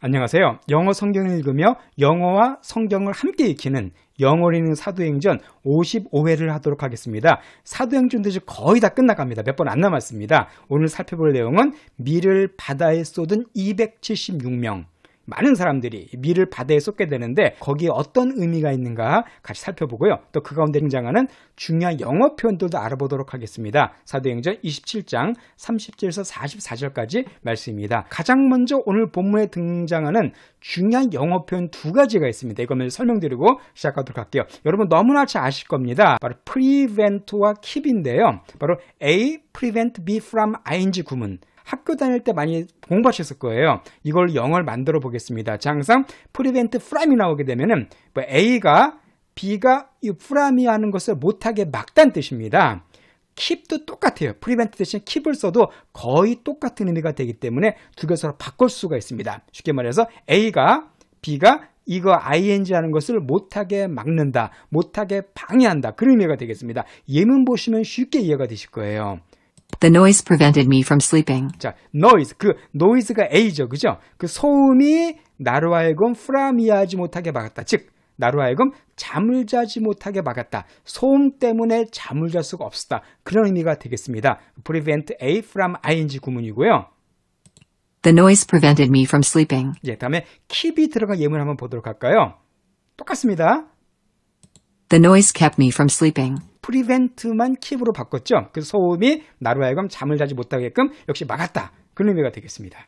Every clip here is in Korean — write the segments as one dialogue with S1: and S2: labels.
S1: 안녕하세요. 영어 성경을 읽으며 영어와 성경을 함께 익히는 영어를 읽는 사도행전 55회를 하도록 하겠습니다. 사도행전도 이제 거의 다 끝나갑니다. 몇 번 안 남았습니다. 오늘 살펴볼 내용은 밀을 바다에 쏟은 276명. 많은 사람들이 밀을 바다에 쏟게 되는데 거기에 어떤 의미가 있는가 같이 살펴보고요. 또 그 가운데 등장하는 중요한 영어 표현들도 알아보도록 하겠습니다. 사도행전 27장 30절에서 44절까지 말씀입니다. 가장 먼저 오늘 본문에 등장하는 중요한 영어 표현 두 가지가 있습니다. 이거 먼저 설명드리고 시작하도록 할게요. 여러분 너무나 잘 아실 겁니다. 바로 prevent와 keep인데요. 바로 A, prevent B from ing 구문. 학교 다닐 때 많이 공부하셨을 거예요. 이걸 영어를 만들어 보겠습니다. 자, 항상 prevent from이 나오게 되면은 A가 B가 이 from이 하는 것을 못하게 막다는 뜻입니다. keep도 똑같아요. prevent 대신 keep을 써도 거의 똑같은 의미가 되기 때문에 두 개 서로 바꿀 수가 있습니다. 쉽게 말해서 A가 B가 이거 ing 하는 것을 못하게 막는다, 못하게 방해한다. 그런 의미가 되겠습니다. 예문 보시면 쉽게 이해가 되실 거예요.
S2: The noise prevented me from sleeping.
S1: 자, noise. 그 noise가 A죠. 그죠? 그 소음이 나로 하여금 from이하지 못하게 막았다. 즉, 나로 하여금 잠을 자지 못하게 막았다. 소음 때문에 잠을 잘 수가 없었다. 그런 의미가 되겠습니다. prevent A from ing 구문이고요.
S2: The noise prevented me from sleeping.
S1: 예, 다음에 keep이 들어간 예문 한번 보도록 할까요? 똑같습니다.
S2: The noise kept me from sleeping.
S1: prevent만 keep으로 바꿨죠. 그래서 소음이 나로 하여금 잠을 자지 못하게끔 역시 막았다. 그런 의미가 되겠습니다.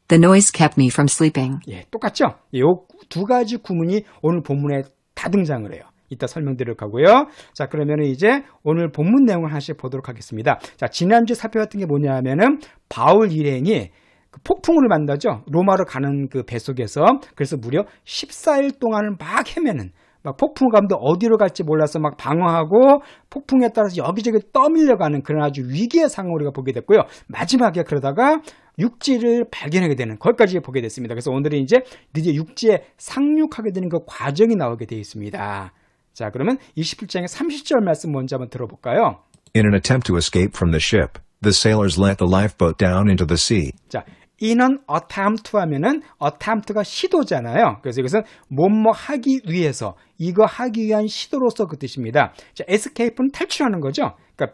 S2: The noise kept me from sleeping.
S1: 예, 똑같죠? 이 두 가지 구문이 오늘 본문에 다 등장을 해요. 이따 설명드리도록 하고요. 자, 그러면 이제 오늘 본문 내용을 하나씩 보도록 하겠습니다. 자, 지난주에 살펴봤던 게 뭐냐 하면은 바울 일행이 그 폭풍우를 만나죠. 로마로 가는 그 배 속에서. 그래서 무려 14일 동안을 막 헤매는 막 폭풍 가운데 어디로 갈지 몰라서 막 방어하고 폭풍에 따라서 여기저기 떠밀려가는 그런 아주 위기의 상황을 우리가 보게 됐고요. 마지막에 그러다가 육지를 발견하게 되는 거기까지 보게 됐습니다. 그래서 오늘은 이제 드디어 육지에 상륙하게 되는 그 과정이 나오게 되어 있습니다. 자, 그러면 27장의 30절 말씀 먼저 한번 들어볼까요?
S3: In an attempt to escape from the ship, the sailors let the lifeboat down into the sea.
S1: 자, in an attempt to 하면은 attempt가 시도잖아요. 그래서 이것은 뭐뭐 하기 위해서, 이거 하기 위한 시도로서 그 뜻입니다. 자, escape는 탈출하는 거죠. 그러니까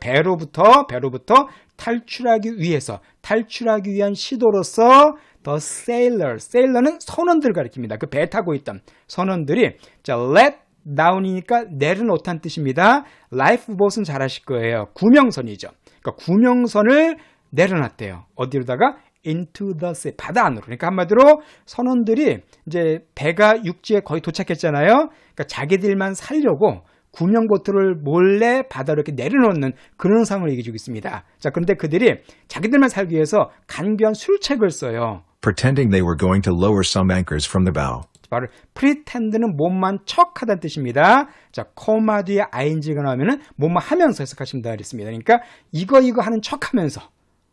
S1: 배로부터 탈출하기 위해서, 탈출하기 위한 시도로서 the sailor는 선원들을 가리킵니다. 그 배 타고 있던 선원들이 자, let down이니까 내려놓다는 뜻입니다. lifeboat은 잘 아실 거예요. 구명선이죠. 그러니까 구명선을 내려놨대요. 어디로다가? into the sea, 바다 안으로. 그러니까 한마디로 선원들이 이제 배가 육지에 거의 도착했잖아요. 그러니까 자기들만 살려고 구명보트를 몰래 바다로 이렇게 내려놓는 그런 상황을 얘기해주고 있습니다. 자, 그런데 그들이 자기들만 살기 위해서 간교한 술책을 써요.
S3: Pretending they were going to lower some anchors from the bow.
S1: 바로 pretend는 몸만 척하다는 뜻입니다. 자, 코마 뒤에 ing가 나오면은 몸만 하면서 해석하시면 되겠습니다. 그러니까 이거 하는 척하면서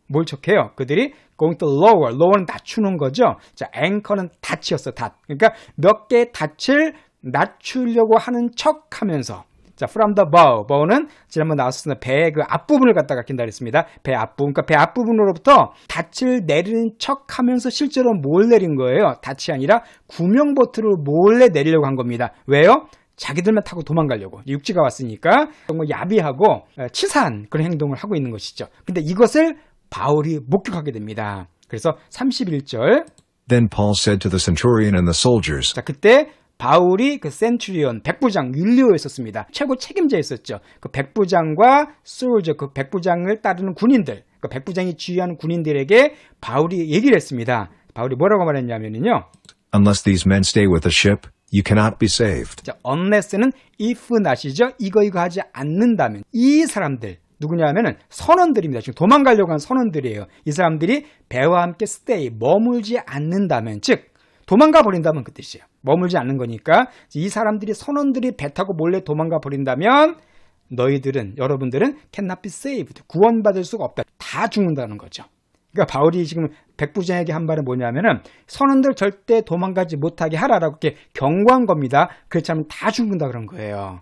S1: 뭘 척해요? 그들이 going to lower는 낮추는 거죠. 자, anchor는 닻이었어, 닻. 그러니까 몇 개의 닻을 낮추려고 하는 척하면서 자, from the bow는 지난번 나왔었습니다. 배의 그 앞부분을 갖다가 낀다 그랬습니다. 배 앞부분. 그러니까 배 앞부분으로부터 닻을 내리는 척하면서 실제로 뭘 내린 거예요? 닻이 아니라 구명보트를 몰래 내리려고 한 겁니다. 왜요? 자기들만 타고 도망가려고. 육지가 왔으니까 정말 야비하고 치사한 그런 행동을 하고 있는 것이죠. 근데 이것을 바울이 목격하게 됩니다. 그래서 31절.
S3: Then Paul said to the centurion and the soldiers.
S1: 자, 그때 바울이 그 센츄리온, 백부장, 율리오였었습니다. 최고 책임자였었죠. 그 백부장과 솔저, 그 백부장을 따르는 군인들, 그 백부장이 지휘하는 군인들에게 바울이 얘기를 했습니다. 바울이 뭐라고 말했냐면요.
S3: Unless these men stay with the ship, you cannot be saved.
S1: 자, unless는 if not이죠. 이거 하지 않는다면 이 사람들 누구냐 하면은 선원들입니다. 지금 도망가려고 한 선원들이에요. 이 사람들이 배와 함께 stay, 머물지 않는다면, 즉 도망가 버린다면 그 뜻이에요. 머물지 않는 거니까 이 사람들이 선원들이 배 타고 몰래 도망가 버린다면 여러분들은 cannot be saved, 구원받을 수가 없다. 다 죽는다는 거죠. 그러니까 바울이 지금 백부장에게 한 말은 뭐냐면은 선원들 절대 도망가지 못하게 하라라고 이렇게 경고한 겁니다. 그렇지 않으면 다 죽는다 그런 거예요.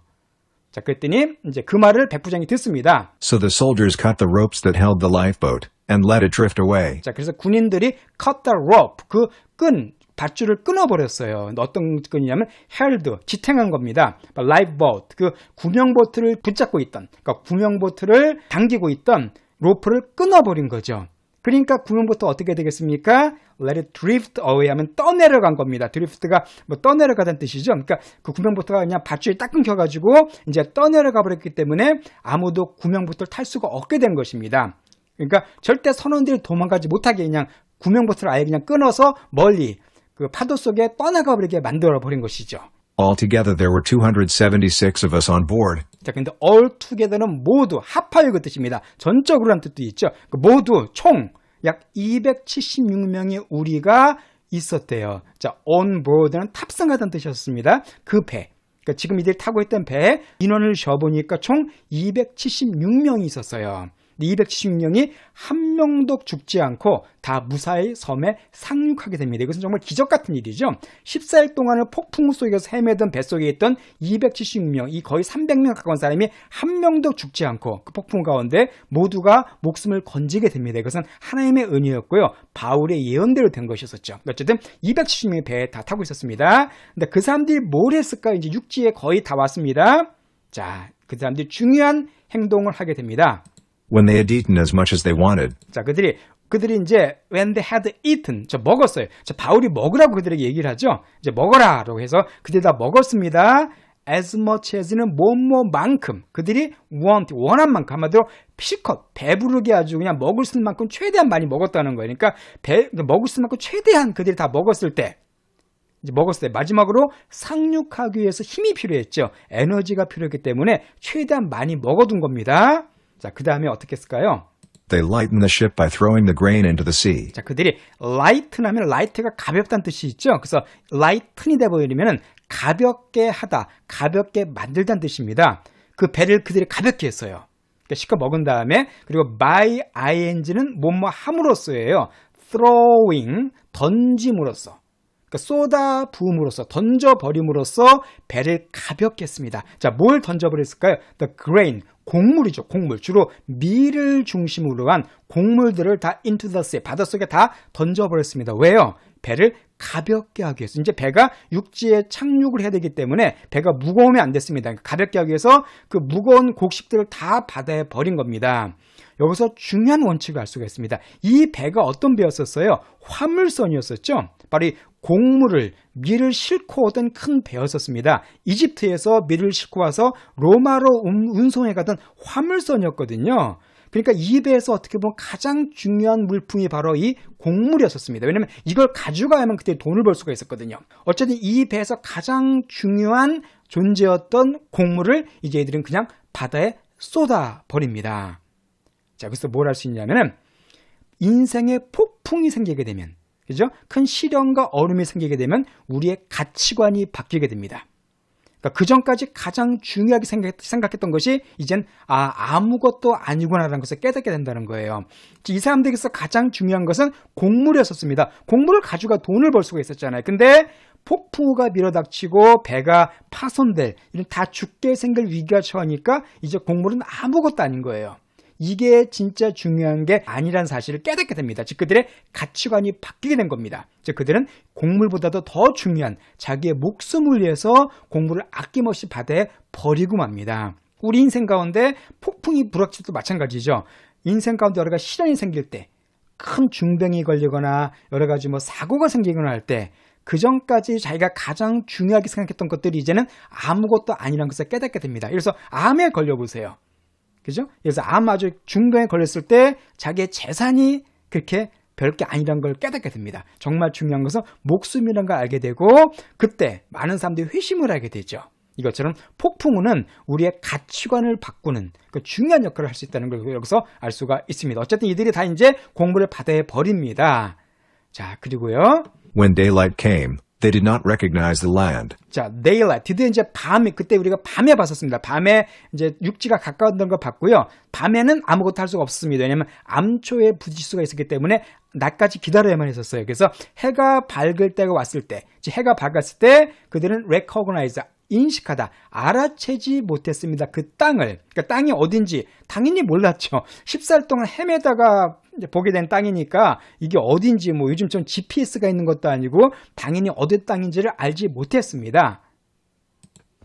S1: 자, 그랬더니 이제 그 말을 백부장이 듣습니다.
S3: So the soldiers cut the ropes that held the lifeboat and let it drift away.
S1: 자, 그래서 군인들이 cut the rope, 그 끈, 밧줄을 끊어버렸어요. 어떤 끈이냐면 held, 지탱한 겁니다. lifeboat, 그 구명보트를 붙잡고 있던, 그러니까 구명보트를 당기고 있던 로프를 끊어버린 거죠. 그러니까 구명보트 어떻게 되겠습니까? Let it drift away 하면 떠내려간 겁니다. drift가 뭐 떠내려가다는 뜻이죠. 그러니까 그 구명보트가 그냥 밧줄이 딱 끊겨가지고 이제 떠내려가 버렸기 때문에 아무도 구명보트를 탈 수가 없게 된 것입니다. 그러니까 절대 선원들이 도망가지 못하게 그냥 구명보트를 아예 그냥 끊어서 멀리 그 파도 속에 떠나가 버리게 만들어 버린 것이죠.
S3: Altogether there were 276 of us on board.
S1: 자, 근데 all together는 모두 합하여 그 뜻입니다. 전적으로란 뜻도 있죠. 모두 총 약 276명의 우리가 있었대요. 자, on board는 탑승하다는 뜻이었습니다. 그 배. 그러니까 지금 이들이 타고 있던 배 인원을 재보니까 총 276명이 있었어요. 276명이 한 명도 죽지 않고 다 무사히 섬에 상륙하게 됩니다. 이것은 정말 기적 같은 일이죠. 14일 동안을 폭풍 속에서 헤매던 뱃속에 있던 276명, 이 거의 300명 가까운 사람이 한 명도 죽지 않고 그 폭풍 가운데 모두가 목숨을 건지게 됩니다. 이것은 하나님의 은혜였고요. 바울의 예언대로 된 것이었죠. 어쨌든 276명의 배에 다 타고 있었습니다. 근데 그 사람들이 뭘 했을까? 이제 육지에 거의 다 왔습니다. 자, 그 사람들이 중요한 행동을 하게 됩니다.
S3: When they had eaten as much as they wanted,
S1: 자, 그들이 이제 when they had eaten, 먹었어요. 바울이 먹으라고 그들에게 얘기를 하죠. 이제 먹어라라고 해서 그들이 다 먹었습니다. as much as는 뭐뭐만큼 그들이 원한 만큼 한마디로 실컷 배부르게 아주 그냥 먹을 수 있는 만큼 최대한 많이 먹었다는 거예요. 그러니까 먹을 수 있는 만큼 최대한 그들이 다 먹었을 때 마지막으로 상륙하기 위해서 힘이 필요했죠. 에너지가 필요했기 때문에 최대한 많이 먹어둔 겁니다. 자, 그 다음에 어떻게 했을까요?
S3: they lightened the ship by throwing the grain into the sea.
S1: 자, 그들이 lighten 하면 light가 가볍다는 뜻이 있죠. 그래서 lighten이 되어버리면 가볍게 하다, 가볍게 만들다는 뜻입니다. 그 배를 그들이 가볍게 했어요. 그러니까 실컷 먹은 다음에 그리고 by ing는 뭐뭐 함으로써예요. throwing, 던짐으로써. 그러니까 쏟아 부음으로써, 던져버림으로써 배를 가볍게 했습니다. 자, 뭘 던져버렸을까요? The grain, 곡물이죠. 곡물. 주로 밀을 중심으로 한 곡물들을 다 into the sea, 바닷속에 다 던져버렸습니다. 왜요? 배를 가볍게 하기 위해서. 이제 배가 육지에 착륙을 해야 되기 때문에 배가 무거우면 안 됐습니다. 가볍게 하기 위해서 그 무거운 곡식들을 다 바다에 버린 겁니다. 여기서 중요한 원칙을 알 수가 있습니다. 이 배가 어떤 배였었어요? 화물선이었었죠. 바로 이 곡물을, 밀을 싣고 오던 큰 배였었습니다. 이집트에서 밀을 싣고 와서 로마로 운송해 가던 화물선이었거든요. 그러니까 이 배에서 어떻게 보면 가장 중요한 물품이 바로 이 곡물이었었습니다. 왜냐하면 이걸 가져가야만 그때 돈을 벌 수가 있었거든요. 어쨌든 이 배에서 가장 중요한 존재였던 곡물을 이제 이들은 그냥 바다에 쏟아버립니다. 자, 그래서 뭘 할 수 있냐면은 인생에 폭풍이 생기게 되면, 그죠? 큰 시련과 어려움이 생기게 되면 우리의 가치관이 바뀌게 됩니다. 그러니까 그 전까지 가장 중요하게 생각했던 것이 이젠 아무것도 아니구나라는 것을 깨닫게 된다는 거예요. 이 사람들에게서 가장 중요한 것은 곡물이었었습니다. 곡물을 가져가 돈을 벌 수가 있었잖아요. 근데 폭풍우가 밀어닥치고 배가 파손될, 이런 다 죽게 생길 위기가 처하니까 이제 곡물은 아무것도 아닌 거예요. 이게 진짜 중요한 게 아니란 사실을 깨닫게 됩니다. 즉 그들의 가치관이 바뀌게 된 겁니다. 즉 그들은 곡물보다도 더 중요한 자기의 목숨을 위해서 곡물을 아낌없이 바다에 버리고 맙니다. 우리 인생 가운데 폭풍이 불어칠 때도 마찬가지죠. 인생 가운데 여러 가지 시련이 생길 때, 큰 중병이 걸리거나 여러 가지 사고가 생기거나 할 때 그 전까지 자기가 가장 중요하게 생각했던 것들이 이제는 아무것도 아니라는 것을 깨닫게 됩니다. 그래서 암에 걸려보세요. 그죠? 그래서 암 아주 중병에 걸렸을 때 자기의 재산이 그렇게 별게 아니라는 걸 깨닫게 됩니다. 정말 중요한 것은 목숨이라는 걸 알게 되고 그때 많은 사람들이 회심을 하게 되죠. 이것처럼 폭풍우는 우리의 가치관을 바꾸는 그 중요한 역할을 할 수 있다는 걸 여기서 알 수가 있습니다. 어쨌든 이들이 다 이제 곡물을 바다에 버립니다. 자, 그리고요.
S3: When daylight came, they did not recognize the land.
S1: 자, daylight. 드디어 이제 밤에, 그때 우리가 밤에 봤었습니다. 밤에 이제 육지가 가까웠던 걸 봤고요. 밤에는 아무것도 할 수가 없습니다. 왜냐하면 암초에 부딪힐 수가 있었기 때문에 낮까지 기다려야만 했었어요. 그래서 해가 밝을 때가 왔을 때, 해가 밝았을 때 그들은 recognize, 인식하다, 알아채지 못했습니다. 그 땅을. 그러니까 땅이 어딘지 당연히 몰랐죠. 14일 동안 헤매다가 이제 보게 된 땅이니까 이게 어딘지 뭐 요즘 좀 GPS가 있는 것도 아니고 당연히 어디 땅인지를 알지 못했습니다.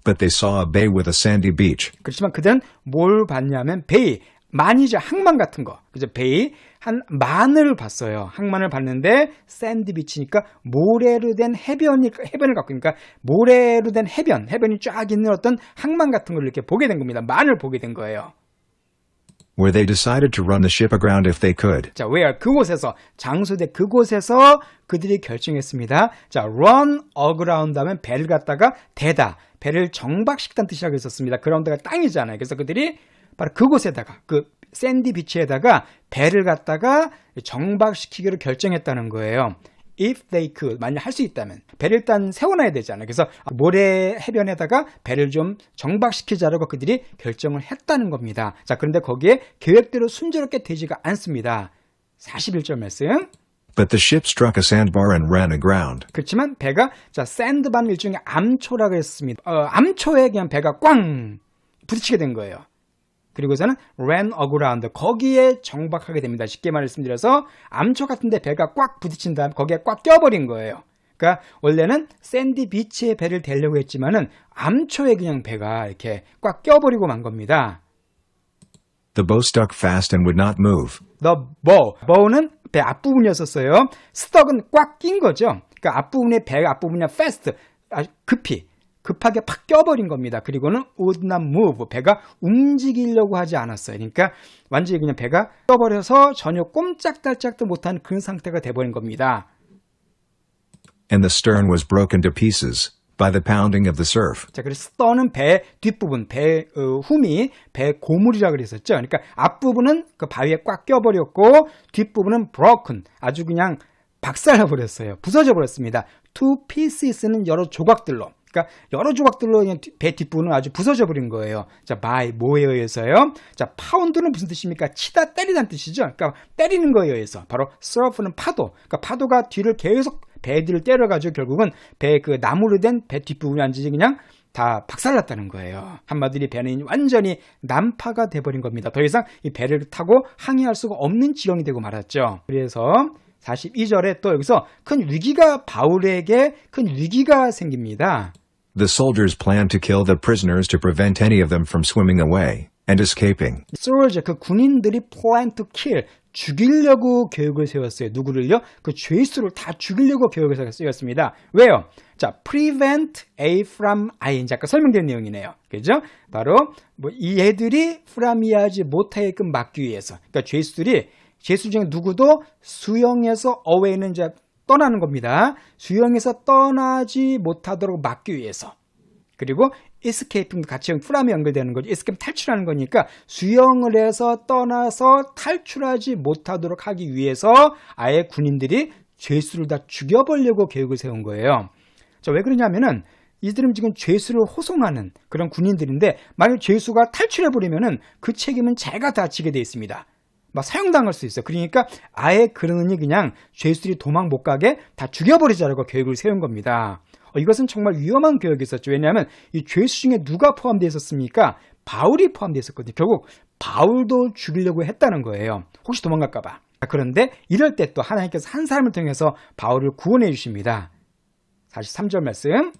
S3: But they saw a bay with a sandy beach.
S1: 그렇지만 그들은 뭘 봤냐면 베이, 만이죠. 항만 같은 거. 그죠? 베이, 한 만을 봤어요. 항만을 봤는데 샌드 비치니까 모래로 된 해변을 갖고 있으니까 모래로 된 해변이 쫙 있는 어떤 항만 같은 걸 이렇게 보게 된 겁니다. 만을 보게 된 거예요.
S3: Where they decided to run the ship aground if they could.
S1: 자, where 그곳에서 장소대 그곳에서 그들이 결정했습니다. 자, run aground 하면 배를 갖다가 대다, 배를 정박시키다는 뜻이라고 했었습니다. 그라운드가 땅이잖아요. 그래서 그들이 바로 그곳에다가 그 샌디 비치에다가 배를 갖다가 정박시키기로 결정했다는 거예요. If they could, 만약 할 수 있다면 배를 일단 세워놔야 되잖아요. 그래서 모래 해변에다가 배를 좀 정박시키자라고 그들이 결정을 했다는 겁니다. 자, 그런데 거기에 계획대로 순조롭게 되지가 않습니다. 41절 말씀.
S3: But the ship struck a sandbar and ran aground.
S1: 그렇지만 배가 자 샌드바는 일종의 암초라고 했습니다. 암초에 그냥 배가 꽝 부딪히게 된 거예요. 그리고서는 ran aground, 거기에 정박하게 됩니다. 쉽게 말씀드려서 암초 같은데 배가 꽉 부딪힌 다음 거기에 꽉 껴버린 거예요. 그러니까 원래는 샌디 비치에 배를 대려고 했지만은 암초에 그냥 배가 이렇게 꽉 껴버리고 만 겁니다.
S3: The bow stuck fast and would not move.
S1: The bow는 배 앞부분이었었어요. stuck은 꽉 낀 거죠. 그러니까 앞부분에 배 앞부분이 fast, 아주 급하게 팍 껴버린 겁니다. 그리고는 would not move, 배가 움직이려고 하지 않았어요. 그러니까 완전히 그냥 배가 껴버려서 전혀 꼼짝달짝도 못한 그런 상태가 돼버린 겁니다.
S3: And the stern was broken to pieces by the pounding of the surf.
S1: 자, 그래서 stern은 배 뒷부분, 배 훔이 배 고물이라고 그랬었죠. 그러니까 앞부분은 그 바위에 꽉 껴버렸고 뒷부분은 broken, 아주 그냥 박살나버렸어요. 부서져 버렸습니다. to pieces는 여러 조각들로. 그러니까 여러 조각들로 그냥 배 뒷부분은 아주 부서져 버린 거예요. 자, by 뭐에 의해서요? 자, 파운드는 무슨 뜻입니까? 치다, 때리다는 뜻이죠. 그러니까 때리는 거에 의해서. 바로 surf는 파도. 그러니까 파도가 뒤를 계속 배 뒤를 때려가지고 결국은 배 그 나무로 된 배 뒷부분이 완전히 그냥 다 박살났다는 거예요. 한마디로 배는 완전히 난파가 돼버린 겁니다. 더 이상 이 배를 타고 항해할 수가 없는 지형이 되고 말았죠. 그래서 42절에 또 여기서 바울에게 큰 위기가 생깁니다.
S3: The soldiers planned to kill the prisoners to prevent any of them from swimming away and escaping.
S1: soldier, 그 군인들이 plan to kill, 죽이려고 계획을 세웠어요. 누구를요? 그 죄수를 다 죽이려고 계획을 세웠습니다. 왜요? 자, prevent A from I. 아까 설명된 내용이네요. 그죠? 바로 이 애들이 from이하지 못하게끔 막기 위해서. 그러니까 죄수 중에 누구도 수영에서 away는 이제 떠나는 겁니다. 수영에서 떠나지 못하도록 막기 위해서. 그리고 escaping도 같이 from이 연결되는 거죠. escape 탈출하는 거니까 수영을 해서 떠나서 탈출하지 못하도록 하기 위해서 아예 군인들이 죄수를 다 죽여버리려고 계획을 세운 거예요. 자, 왜 그러냐면은 이들은 지금 죄수를 호송하는 그런 군인들인데 만약 죄수가 탈출해버리면은 그 책임은 제가 다 지게 돼 있습니다. 막 사형당할 수 있어요. 그러니까 아예 그러니 그냥 죄수들이 도망 못 가게 다 죽여버리자라고 계획을 세운 겁니다. 이것은 정말 위험한 계획이었죠. 왜냐하면 이 죄수 중에 누가 포함되어 있었습니까? 바울이 포함되어 있었거든요. 결국 바울도 죽이려고 했다는 거예요. 혹시 도망갈까 봐. 그런데 이럴 때 또 하나님께서 한 사람을 통해서 바울을 구원해 주십니다. 43절 말씀.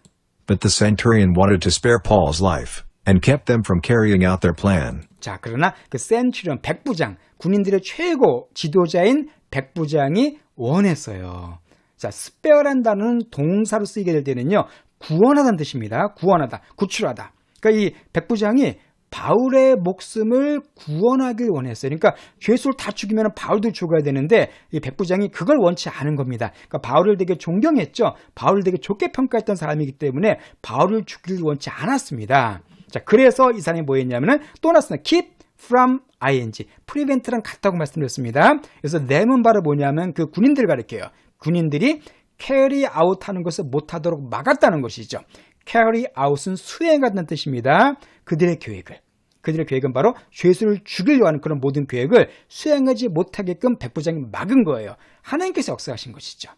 S3: But the centurion wanted to spare Paul's life and kept them from carrying out their plan.
S1: 자, 그러나 그 센츄리온 백부장, 군인들의 최고 지도자인 백부장이 원했어요. 자, spare란 단어는 동사로 쓰이게 될 때는요, 구원하다는 뜻입니다. 구원하다, 구출하다. 그러니까 이 백부장이 바울의 목숨을 구원하길 원했어요. 그러니까 죄수를 다 죽이면 바울도 죽어야 되는데 이 백부장이 그걸 원치 않은 겁니다. 그러니까 바울을 되게 존경했죠. 바울을 되게 좋게 평가했던 사람이기 때문에 바울을 죽이길 원치 않았습니다. 자, 그래서 이 사람이 뭐 했냐면은 또 나왔습니다. keep from ing. prevent랑 같다고 말씀드렸습니다. 그래서 them은 바로 뭐냐면 그 군인들을 가리켜요. 군인들이 carry out 하는 것을 못하도록 막았다는 것이죠. carry out은 수행하다는 뜻입니다. 그들의 계획은 바로 죄수를 죽이려고 하는 그런 모든 계획을 수행하지 못하게끔 백부장이 막은 거예요. 하나님께서 역사하신 것이죠.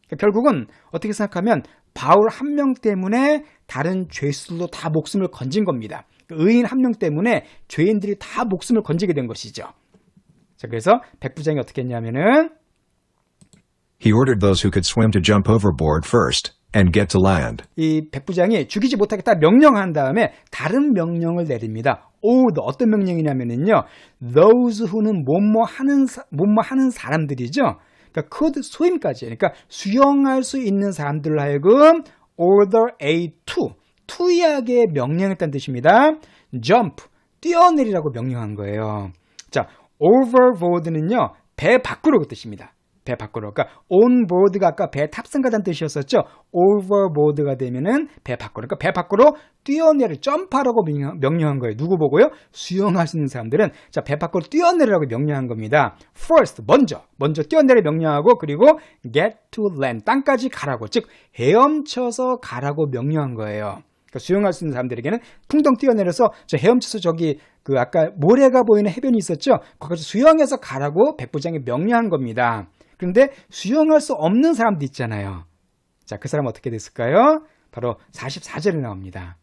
S1: 그러니까 결국은 어떻게 생각하면 바울 한 명 때문에 다른 죄수들도 다 목숨을 건진 겁니다. 의인 한 명 때문에 죄인들이 다 목숨을 건지게 된 것이죠. 자, 그래서 백부장이 어떻게 했냐면은
S3: He ordered those who could swim to jump overboard first and get to land.
S1: 이 백부장이 죽이지 못하게 딱 명령한 다음에 다른 명령을 내립니다. 어떤 명령이냐면은요. Those who는 뭐뭐 하는 사람들이죠. 그러니까 could swim까지. 그러니까 수영할 수 있는 사람들을 하여금 order A2, 투약의 명령했다는 뜻입니다. jump, 뛰어내리라고 명령한 거예요. 자, overboard는요. 배 밖으로 그 뜻입니다. 배 밖으로. 그러니까 on board가 아까 배 탑승가다는 뜻이었었죠. overboard가 되면은 배 밖으로. 그러니까 배 밖으로 점프하라고 명령한 거예요. 누구 보고요? 수영할 수 있는 사람들은 자, 배 밖으로 뛰어내리라고 명령한 겁니다. first, 먼저 뛰어내려 명령하고 그리고 get to land, 땅까지 가라고. 즉 헤엄쳐서 가라고 명령한 거예요. 그러니까 수영할 수 있는 사람들에게는 풍덩 뛰어내려서 저 헤엄쳐서 저기 그 아까 모래가 보이는 해변이 있었죠. 거기서 수영해서 가라고 백부장이 명령한 겁니다. 그런데 수영할 수 없는 사람도 있잖아요. 자, 그 사람 어떻게 됐을까요? 바로 44절에 나옵니다.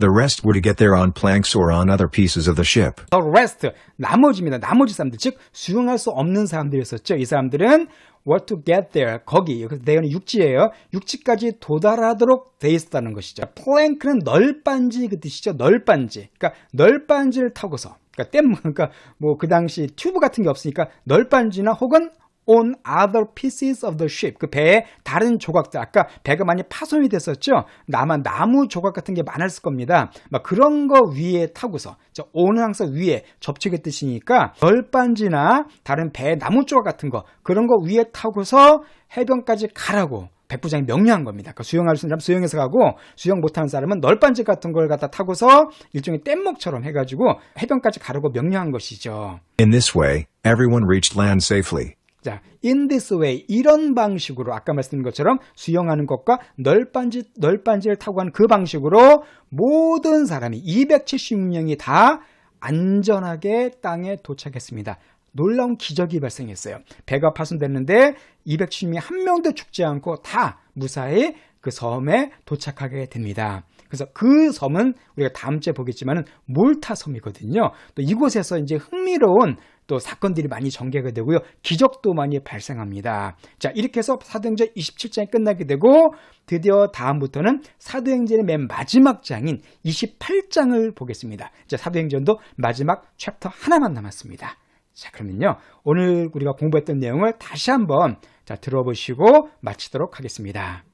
S3: The rest were to get there on planks or on other pieces of the ship.
S1: The rest, 나머지입니다. 나머지 사람들, 즉 수영할 수 없는 사람들이었었죠. 이 사람들은 were to get there, 거기, 대현이 육지예요. 육지까지 도달하도록 돼 있었다는 것이죠. 플랭크는 널빤지 그 뜻이죠. 널빤지. 그러니까 널빤지를 타고서, 그러니까 뭐 그 당시 튜브 같은 게 없으니까 널빤지나 혹은 on other pieces of the ship. 그 배의 다른 조각들. 아까 배가 많이 파손이 됐었죠. 나무 조각 같은 게 많았을 겁니다. 막 그런 거 위에 타고서. on은 항상 위에 접촉의 뜻이니까 널빤지나 다른 배의 나무 조각 같은 거 그런 거 위에 타고서 해변까지 가라고 백부장이 명령한 겁니다. 그러니까 수영할 수 있는 사람 수영해서 가고 수영 못하는 사람은 널빤지 같은 걸 갖다 타고서 일종의 뗏목처럼 해가지고 해변까지 가라고 명령한 것이죠.
S3: In this way, everyone reached land safely.
S1: 자, in this way, 이런 방식으로 아까 말씀드린 것처럼 수영하는 것과 널빤지를 타고 가는 그 방식으로 모든 사람이 276명이 다 안전하게 땅에 도착했습니다. 놀라운 기적이 발생했어요. 배가 파손됐는데 276명이 한 명도 죽지 않고 다 무사히 그 섬에 도착하게 됩니다. 그래서 그 섬은 우리가 다음 주에 보겠지만은 몰타 섬이거든요. 또 이곳에서 이제 흥미로운 또 사건들이 많이 전개가 되고요. 기적도 많이 발생합니다. 자, 이렇게 해서 사도행전 27장이 끝나게 되고 드디어 다음부터는 사도행전의 맨 마지막 장인 28장을 보겠습니다. 자, 사도행전도 마지막 챕터 하나만 남았습니다. 자, 그러면요. 오늘 우리가 공부했던 내용을 다시 한번 들어보시고 마치도록 하겠습니다.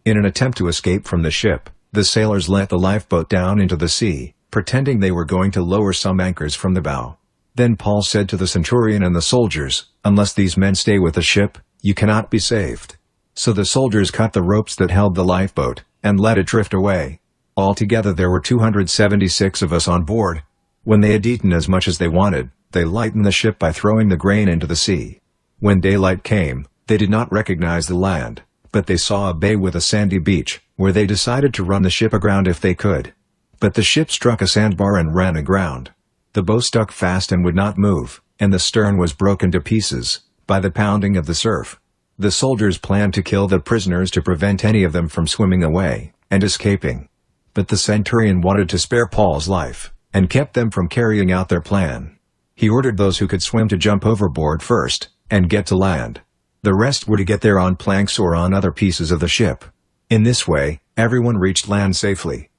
S3: In an attempt to escape from the ship, the sailors let the lifeboat down into the sea, pretending they were going to lower some anchors from the bow. Then Paul said to the centurion and the soldiers, "Unless these men stay with the ship, you cannot be saved." So the soldiers cut the ropes that held the lifeboat, and let it drift away. Altogether there were 276 of us on board. When they had eaten as much as they wanted, they lightened the ship by throwing the grain into the sea. When daylight came, they did not recognize the land, but they saw a bay with a sandy beach, where they decided to run the ship aground if they could. But the ship struck a sandbar and ran aground. The bow stuck fast and would not move, and the stern was broken to pieces by the pounding of the surf. The soldiers planned to kill the prisoners to prevent any of them from swimming away and escaping. But the centurion wanted to spare Paul's life, and kept them from carrying out their plan. He ordered those who could swim to jump overboard first, and get to land. The rest were to get there on planks or on other pieces of the ship. In this way, everyone reached land safely.